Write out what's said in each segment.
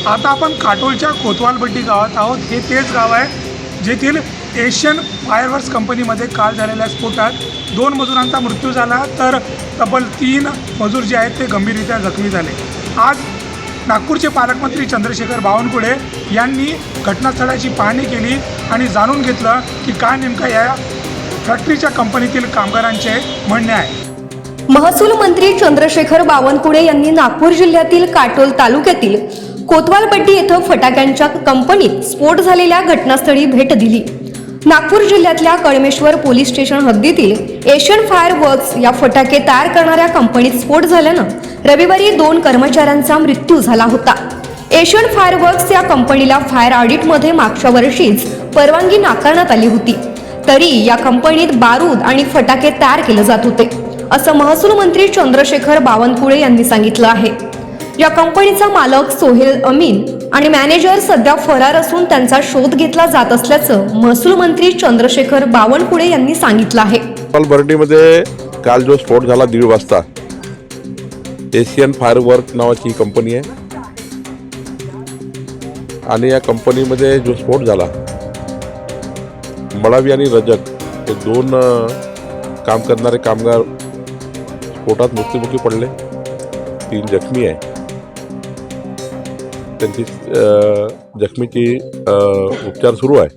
आता आपण काटोलच्या कोतवालपट्टी गावात आहोत। हे तेच गाव आहे जेथील एशियन फायरवर्क्स कंपनीमध्ये काल झालेल्या स्फोटात 2 मजुरांचा मृत्यू झाला, तर तब्बल 3 मजूर जे आहेत ते गंभीररित्या जखमी झाले। आज नागपूरचे पालकमंत्री चंद्रशेखर बावनकुळे यांनी घटनास्थळाची पाहणी केली आणि जाणून घेतलं की काय नेमका या फॅक्टरीच्या कंपनीतील कामगारांचे म्हणणे आहे। महसूल मंत्री चंद्रशेखर बावनकुळे यांनी नागपूर जिल्ह्यातील काटोल तालुक्यातील कोतवालपट्टी येथे फटाक्यांच्या कंपनीत स्फोट झालेल्या घटनास्थळी भेट दिली। नागपूर जिल्ह्यातल्या कळमेश्वर पोलीस स्टेशन हद्दीतील एशियन फायरवर्क्स या फटाके तयार करणाऱ्या कंपनीत स्फोट झाल्यानं रविवारी 2 कर्मचाऱ्यांचा मृत्यू झाला होता। एशियन फायरवर्क्स या कंपनीला फायर ऑडिटमध्ये मागच्या वर्षीच परवानगी नाकारण्यात आली होती, तरी या कंपनीत बारूद आणि फटाके तयार केले जात होते, असं महसूल मंत्री चंद्रशेखर बावनकुळे यांनी सांगितलं आहे। या कंपनीचा मालक सोहेल अमीन आणि मॅनेजर सध्या फरार असून त्यांचा शोध घेतला जात असल्याचं महसूल मंत्री चंद्रशेखर बावनकुळे यांनी सांगितलं आहे। कोतवालपट्टीमध्ये काल जो स्फोट झाला 1:30 वाजता, एशियन फायरवर्क नावाची कंपनी आहे आणि या कंपनीमध्ये जो स्फोट झाला, मळावी आणि रजक हे 2 काम करणारे कामगार स्फोटात मृत्युमुखी पडले, 3 जखमी आहे। त्यांची जखमीची उपचार सुरू आहे।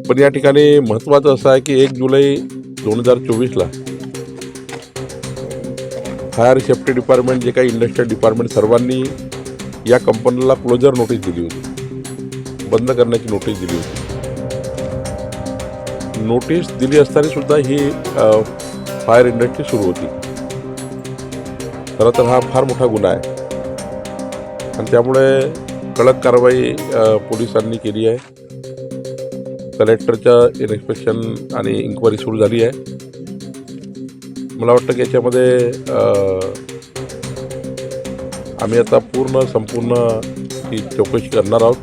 पण या ठिकाणी महत्त्वाचं असं आहे की 1 जुलै 2024ला फायर सेफ्टी डिपार्टमेंट, जे काही इंडस्ट्रियल डिपार्टमेंट, सर्वांनी या कंपनीला क्लोजर नोटीस दिली होती, बंद करण्याची नोटीस दिली होती। नोटीस दिली असताना सुद्धा ही फायर इंडस्ट्री सुरू होती। खरं तर हा फार मोठा गुन्हा आहे आणि त्यामुळे कडक कारवाई पोलिसांनी केली आहे। कलेक्टरच्या इन्स्पेक्शन आणि इन्क्वायरी सुरू झाली आहे। मला वाटतं की याच्यामध्ये आम्ही आता संपूर्ण ही चौकशी करणार आहोत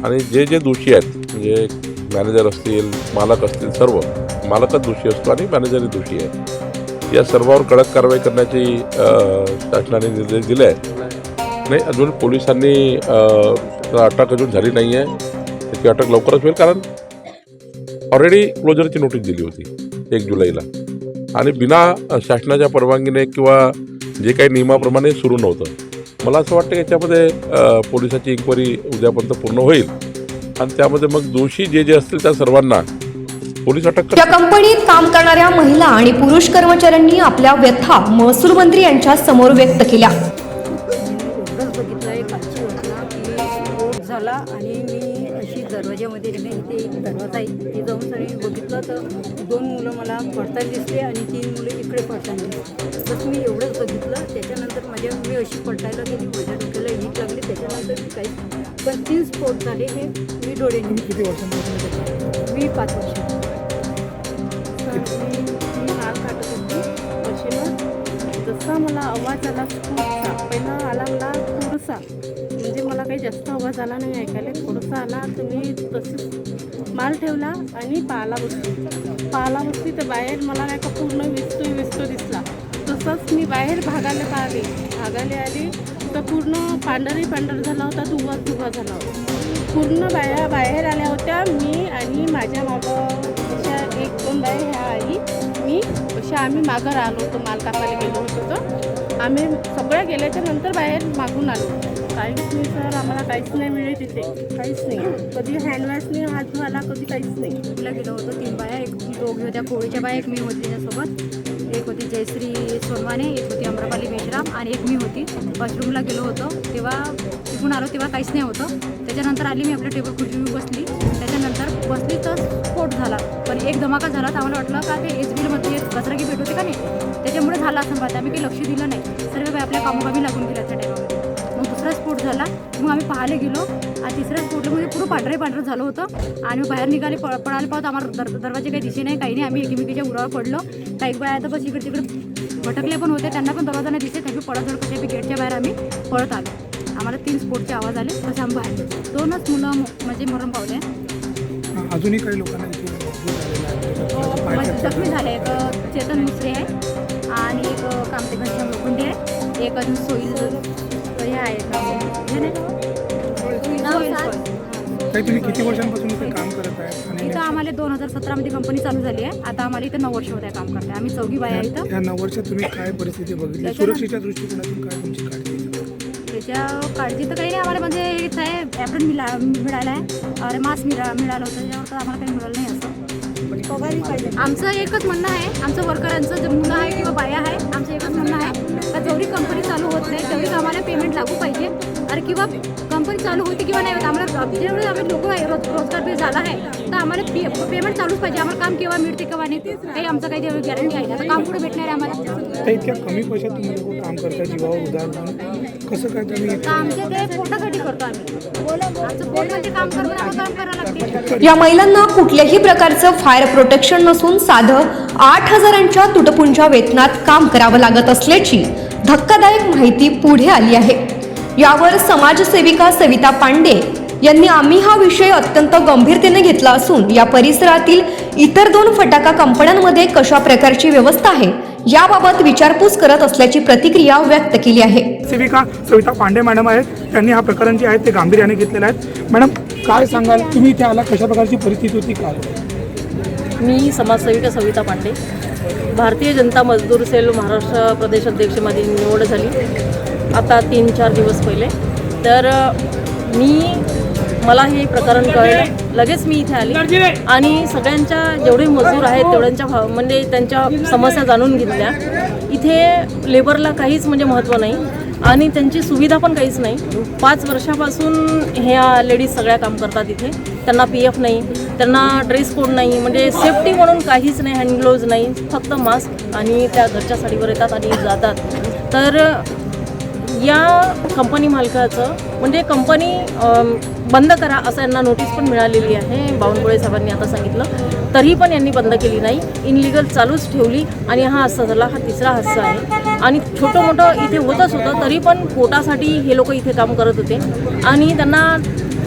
आणि जे दोषी आहेत, म्हणजे मॅनेजर असतील, मालक असतील, सर्व मालकच दोषी असतो आणि मॅनेजरही दोषी आहे, या सर्वांवर कडक कारवाई करण्याची शासनाने निर्देश दिले आहेत। नाही, अजून पोलिसांनी अटक अजून झाली नाही आहे, त्याची अटक लवकरच होईल, कारण ऑलरेडी क्लोजरची नोटीस दिली होती 1 जुलैला आणि बिना शासनाच्या परवानगीने किंवा जे काही नियमाप्रमाणे सुरू नव्हतं। मला असं वाटतं की याच्यामध्ये पोलिसाची इन्क्वायरी उद्यापर्यंत पूर्ण होईल आणि त्यामध्ये मग दोषी जे असतील त्या सर्वांना पोलीस अटक करतील। या कंपनीत काम करणाऱ्या महिला आणि पुरुष कर्मचाऱ्यांनी आपल्या व्यथा महसूल मंत्री यांच्या समोर व्यक्त केल्या। बघितलं कालची घटना की स्फोट झाला आणि मी अशी दरवाज्यामध्ये गेले, इथे एक दरवाजा आहे, तिथे जाऊन सगळी बघितलं तर 2 मुलं मला पडताना दिसले आणि 3 मुलं इकडे पडताना दिसले। बस मी एवढंच बघितलं। त्याच्यानंतर मी अशी पलटायला गेली, माझ्या डोक्याला हीट लागली, त्याच्यानंतर काही पण 3 स्फोट झाले हे मी डोळ्यांनी। किती वर्षांपासून? मी 5 वर्ष मी माल काटत होती मशीनवर। जसा मला आवाज आला स्फोटचा, पहिला आला मला थोडासा, म्हणजे मला काही जास्त आवाज आला नाही ऐकायला, थोडासा आला तर मी तसंच माल ठेवला आणि पाहायला बसली तर बाहेर मला नाही का पूर्ण विस्तो दिसला। तसंच मी बाहेर भागायला आली तर पूर्ण पांढर झाला होता, धुवा झाला होता। पूर्ण बाया बाहेर आल्या होत्या, मी आणि माझ्या मागं अशा 1-2 बाया ह्या आई मी अशा आम्ही मागं राहिलो होतो, माल कापायला गेलो होतो। तर आम्ही सगळ्या गेल्याच्या नंतर बाहेर मागून आलो। काहीच नाही सर, आम्हाला काहीच नाही मिळेल तिथे, काहीच नाही। कधी हँडवॉशने हात धुवायला, कधी काहीच नाही। तिला गेलो होतो 3 बाया, एक दोघी होत्या कोळीच्या बाया, एक मी होती त्याच्यासोबत, एक होती जयश्री सोनवाने, एक होती अमरापाली मेश्राम आणि एक मी होती। वॉशरूमला गेलो होतो तेव्हा तिकडून आलो तेव्हा काहीच नाही होतं। त्याच्यानंतर आली मी आपल्या टेबल खुर्चीवर बसली, त्याच्यानंतर बसली तर स्फोट झाला। पण एक धमाका झाला तर आम्हाला वाटलं का ते एसबीलमध्ये कचरागी भेट होते का नाही, त्याच्यामुळे झाला असं पाहता आम्ही काही लक्ष दिलं नाही, सर्व आपल्या कामोकामी लागून गेल्या त्या टायमामध्ये। मग दुसरा स्फोट झाला, मग आम्ही पाहायला गेलो आणि तिसऱ्या स्फोटमध्ये पूर्ण पांढरं झालं होतं आणि बाहेर निघाले, पळायला पाहत आम्हाला दरवाजे काही दिसे नाही, काही नाही। आम्ही एकमेकीच्या उरावर पडलो, काही बाया आता बस इकडे तिकडे भटकले पण होते, त्यांना पण दरवाजा नाही दिसत, आम्ही पळत कशा गेटच्या बाहेर आम्ही पळत आलो। आम्हाला 3 स्फोटचे आवाज आले, तसे आम्ही बाहेर 2च मुलं म्हणजे मरण पावले। अजूनही काही लोकांना जखमी झाले, एक चेतन मुसरे आहे आणि एक कामते घनश्याम लोखंडे आहे, एक अजून सोईल आहे का हे नाही का? काही तुम्ही किती वर्षांपासून इथे काम करत आहे आणि इथं आम्हाला 2017 मध्ये कंपनी चालू झाली आहे. आता आम्हाला इथं 9 वर्ष होत आहे काम करते. आम्ही 4 बाया आहे इथं. या 9 वर्षात तुम्ही काय परिस्थिती बघितली, त्याच्यानंतर- सुरक्षेच्या दृष्टिकोनातून काय तुमची काळजी आहे? त्याच्या काळजी तर काही नाही आम्हाला, म्हणजे इथं आहे ॲप्रन मिळालं आहे आणि मास्क मिळालं होतं. त्याच्यावर तर आम्हाला काही मिळालं नाही असं. आमचं एकच म्हणणं आहे, आमचं वर्करांचं जे मुलं आहे किंवा बाया आहे, आमचं एकच म्हणणं आहे का जेवढी कंपनी चालू होत नाही तेवढीच आम्हाला पेमेंट लागू पाहिजे. अरे किंवा कंपनी चालू होती किंवा नाही होत, आम्हाला जेवढे आम्ही लोक आहे रोजगार बी झाला आहे तर आम्हाला पेमेंट चालूच पाहिजे. आम्हाला काम केव्हा मिळते केव्हा नाही काही आमचं काही गॅरंटी आहे. आता काम कुठे भेटणार आहे आम्हाला? तर इतक्या कमी पैशात तुम्ही लोक काम करता, जीवावर उधार घेऊन कसं काय तुम्ही तर आमच्या ते पोटासाठी करतो आम्ही. आमचं पोटमध्ये काम करून आम्हाला काम करावं लागते. या महिलांना कुठल्याही प्रकारचं फायर प्रोटेक्शन नसून साधं 8,000च्या तुटपुंच्या वेतनात काम करावं लागत असल्याची धक्कादायक माहिती पुढे आली आहे. यावर समाजसेविका सविता पांडे यांनी आम्ही हा विषय अत्यंत गंभीरतेने घेतला असून या परिसरातील इतर 2 फटाका कंपन्यांमध्ये कशा प्रकारची व्यवस्था आहे याबाबत विचारपूस करत असल्याची प्रतिक्रिया व्यक्त केली आहे. सेविका सविता पांडे मॅडम आहेत, त्यांनी हा प्रकरण जे आहे ते गांभीर्याने घेतलेलं आहे. मॅडम काय सांगाल, तुम्ही इथे आला, कशा प्रकारची परिस्थिती होती काय? मी समाजसेविका सविता पांडे, भारतीय जनता मजदूर सेल महाराष्ट्र प्रदेश अध्यक्षमध्ये निवड झाली आता 3-4 दिवस पहिले. तर मला हे प्रकरण कळलं, लगेच मी इथे आले आणि सगळ्यांच्या जेवढे मजदूर आहेत तेवढ्यांच्या म्हणजे त्यांच्या समस्या जाणून घेतल्या. इथे लेबरला काहीच म्हणजे महत्त्व नाही आणि त्यांची सुविधा पण काहीच नाही. 5 वर्षापासून ह्या लेडीज सगळ्या काम करतात इथे. त्यांना PF नाही, त्यांना ड्रेस कोड नाही, म्हणजे सेफ्टी म्हणून काहीच नाही, हँड ग्लोव्ज नाही, फक्त मास्क आणि त्या घरच्या साडीवर येतात आणि जातात. तर या कंपनी मालकाचं म्हणजे कंपनी बंद करा असं यांना नोटीस पण मिळालेली आहे. बावनकुळे साहेबांनी आता सांगितलं, तरी पण यांनी बंद केली नाही, इनलिगल चालूच ठेवली आणि हा हादसा झाला. हा 3रा हादसा आहे आणि छोटं मोठं इथे होतच होतं, तरी पण पोटासाठी हे लोक इथे काम करत होते आणि त्यांना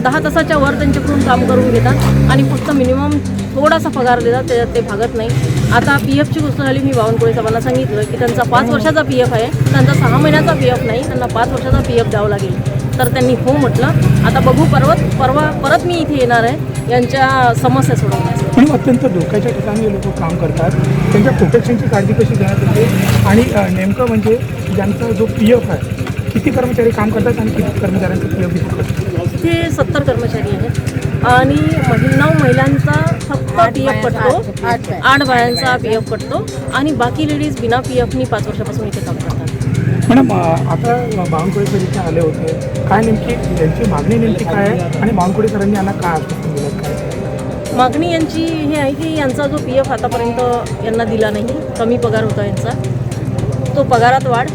10 तासाच्या वर त्यांच्याकडून काम करून घेतात आणि फक्त मिनिमम थोडासा पगार देतात, त्याच्यात ते भागत नाही. आता PFची गोष्ट झाली, मी बावनकुळे साहेबांना सांगितलं की त्यांचा 5 वर्षाचा PF आहे, त्यांचा 6 महिन्याचा PF नाही, त्यांना 5 वर्षाचा PF द्यावं लागेल. तर त्यांनी हो म्हटलं. आता बघू, परवा परत मी इथे येणार आहे यांच्या समस्या सोडवण्यासाठी. म्हणून अत्यंत धोक्याच्या ठिकाणी लोक काम करतात, त्यांच्या प्रोटेक्शनची काळजी कशी घेण्यात येते आणि नेमकं म्हणजे ज्यांचा जो PF आहे, किती कर्मचारी काम करतात आणि किती कर्मचाऱ्यांचा PF घेतो? इथे 70 कर्मचारी आहेत आणि 9 महिलांचा फक्त PF कटतो, 8 बायांचा PF कटतो आणि बाकी लेडीज बिना PFनी 5 वर्षापासून इथे काम करतात. मॅडम आता बावनकुळे सर इथे आले होते, काय नेमकी त्यांची मागणी नेमकी काय आहे आणि बावनकुळे सरांनी यांना काय आश्वासन दिलं काय? मागणी यांची हे आहे की यांचा जो PF आतापर्यंत यांना दिला नाही, कमी पगार होता यांचा, तो पगारात वाढ,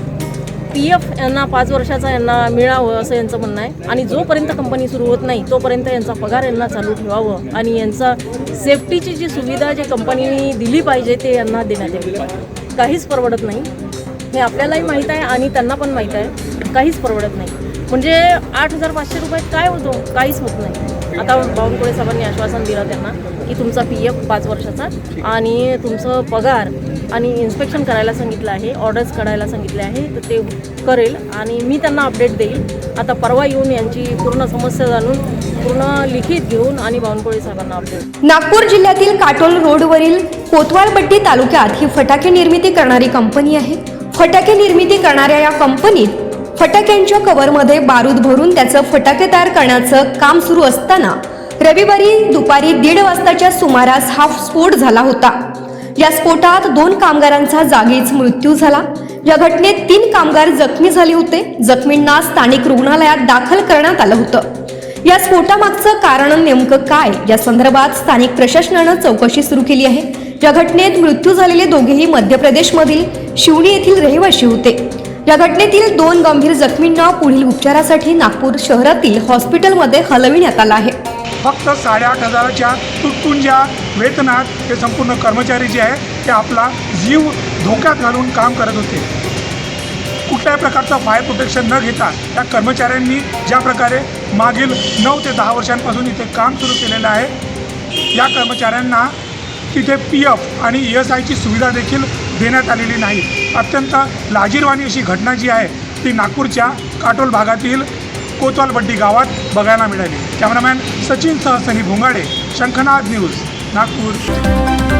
PF यांना 5 वर्षाचा यांना मिळावं असं यांचं म्हणणं आहे आणि जोपर्यंत कंपनी सुरू होत नाही तोपर्यंत यांचा पगार यांना चालू ठेवावं आणि यांचा सेफ्टीची जी सुविधा जी कंपनीने दिली पाहिजे ते यांना देण्यात यावी. काहीच परवडत नाही, हे आपल्यालाही माहीत आहे आणि त्यांना पण माहीत आहे, काहीच परवडत नाही. म्हणजे 8,500 रुपयात काय होतो? काहीच होत नाही. आता बावनकुळे साहेबांनी आश्वासन दिलं त्यांना की तुमचा PF 5 वर्षाचा आणि तुमचं पगार आणि इन्स्पेक्शन करायला सांगितलं आहे, ऑर्डर्स काढायला सांगितले आहे, तर ते करेल आणि मी त्यांना अपडेट देईल. आता परवा येऊन यांची पूर्ण समस्या जाणून पूर्ण लिखित घेऊन आणि बावनकुळे साहेबांना अपडेट. नागपूर जिल्ह्यातील काटोल रोडवरील कोतवालपट्टी तालुक्यात ही फटाके निर्मिती करणारी कंपनी आहे. फटाके निर्मिती करणाऱ्या या कंपनीत फटाक्यांच्या कव्हरमध्ये बारूद भरून त्याचं फटाके तयार करण्याचं काम सुरू असताना रविवारी दुपारी 1:30 वाजताच्या सुमारास हा स्फोट झाला होता. या स्फोटात 2 कामगारांचा जागीच मृत्यू झाला. या घटनेत 3 कामगार जखमी झाले होते. जखमींना स्थानिक रुग्णालयात दाखल करण्यात आलं होतं. या स्फोटामागचं कारण नेमकं काय या संदर्भात स्थानिक प्रशासनानं चौकशी सुरू केली आहे. या घटनेत मृत्यू झालेले दोघेही मध्य प्रदेशमधील शिवणी येथील रहिवासी होते. या घटनेतील 2 गंभीर जखमींना पुढील उपचारासाठी नागपूर शहरातील हॉस्पिटलमध्ये हलविण्यात आलं आहे. फक्त 8,500च्या तुटपुंज्या वेतनात हे संपूर्ण कर्मचारी जे आहे ते आपला जीव धोक्यात घालून काम करत होते. कुठल्याही प्रकारचं फायर प्रोटेक्शन न घेता त्या कर्मचाऱ्यांनी ज्या प्रकारे मागील 9 ते 10 वर्षांपासून इथे काम सुरू केलेलं आहे, या कर्मचाऱ्यांना तिथे PF आणि ESIची सुविधा देखील देण्यात आलेली नाही. अत्यंत लाजिरवाणी अशी घटना जी आहे ती नागपूरच्या काटोल भागातील कोतवालपट्टी गावात बघायला मिळाली. कॅमेरामॅन सचिन सह सनी भोंगाडे, शंखनाद न्यूज, नागपूर.